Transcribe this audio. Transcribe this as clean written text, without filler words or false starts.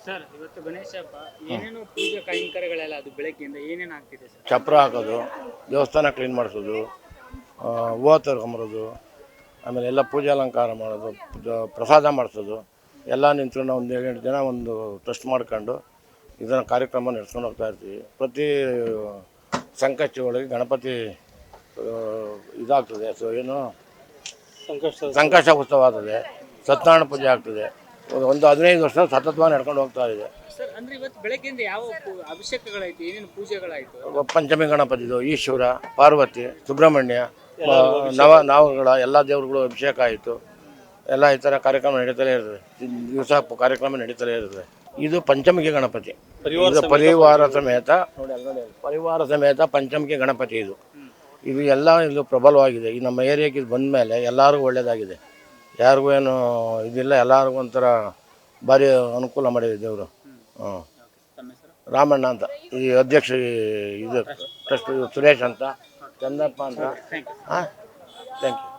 Sir ಇವತ್ತು ಗಣೇಶ ಹಬ್ಬ ಏನೇನು ಪೂಜೆ ಕೈಂಕರ್ಯಗಳೆಲ್ಲ ಅದು ಬೆಳಗ್ಗೆಯಿಂದ ಏನೇನು ಆಗ್ತಿದೆ ಸರ್? ಚಪ್ರ ಹಾಕೋದು, ದೇವಸ್ಥಾನ ಕ್ಲೀನ್ ಮಾಡಿಸೋದು, ಹೂವು ತರ್ಕೊಂಬರೋದು, ಆಮೇಲೆ ಎಲ್ಲ ಪೂಜೆ ಅಲಂಕಾರ ಮಾಡೋದು, ಪ್ರಸಾದ ಮಾಡಿಸೋದು ಎಲ್ಲ ನಿಂತ್ಕೊಂಡು ಒಂದು 7-8 ದಿನ ಒಂದು ಟ್ರಸ್ಟ್ ಮಾಡ್ಕೊಂಡು ಇದನ್ನು ಕಾರ್ಯಕ್ರಮ ನಡೆಸ್ಕೊಂಡು ಹೋಗ್ತಾ ಇರ್ತೀವಿ. ಪ್ರತಿ ಸಂಕಷ್ಟಿ ಒಳಗೆ ಗಣಪತಿ ಇದಾಗ್ತದೆ. ಸೊ ಏನು ಸಂಕಷ್ಟ ಉತ್ಸವ ಆಗ್ತದೆ, ಸತ್ಯನಾರಾಯಣ ಪೂಜೆ ಆಗ್ತದೆ. ಒಂದು 15 ವರ್ಷ ಸತತವಾಗಿ ನಡ್ಕೊಂಡು ಹೋಗ್ತಾ ಇದೆ. ಸರ್ ಅಂದ್ರೆ ಇವತ್ತು ಬೆಳಗ್ಗೆಯಿಂದ ಯಾವ ಅಭಿಷೇಕಗಳಾಯ್ತು, ಏನೇನು ಪೂಜೆಗಳಾಯ್ತು? ಪಂಚಮಿ ಗಣಪತಿದು, ಈಶ್ವರ, ಪಾರ್ವತಿ, ಸುಬ್ರಹ್ಮಣ್ಯ, ನಾವುಗಳ ಎಲ್ಲ ದೇವರುಗಳು ಅಭಿಷೇಕ ಆಯಿತು. ಎಲ್ಲ ಈ ಥರ ಕಾರ್ಯಕ್ರಮ ನಡೀತಲೇ ಇರ್ತದೆ. ದಿವಸ ಕಾರ್ಯಕ್ರಮ ನಡೀತಲೇ ಇರ್ತದೆ. ಇದು ಪಂಚಮಿಗೆ ಗಣಪತಿ, ಇದು ಪರಿವಾರ ಸಮೇತ ಪಂಚಮಿಗೆ ಗಣಪತಿ. ಇದು ಎಲ್ಲ ಇದು ಪ್ರಬಲವಾಗಿದೆ. ಈ ನಮ್ಮ ಏರಿಯಾಕ್ಕೆ ಇದು ಬಂದ ಮೇಲೆ ಎಲ್ಲರಿಗೂ ಒಳ್ಳೆಯದಾಗಿದೆ. ಯಾರಿಗೂ ಏನು ಇದಿಲ್ಲ, ಎಲ್ಲರಿಗೂ ಒಂಥರ ಭಾರಿ ಅನುಕೂಲ ಮಾಡಿದೆ ದೇವರು. ರಾಮಣ್ಣ ಅಂತ ಈ ಅಧ್ಯಕ್ಷ, ಇದು ಟ್ರಸ್ಟ್ ಸುರೇಶ್ ಅಂತ, ಚಂದಪ್ಪ ಅಂತ. Thank you.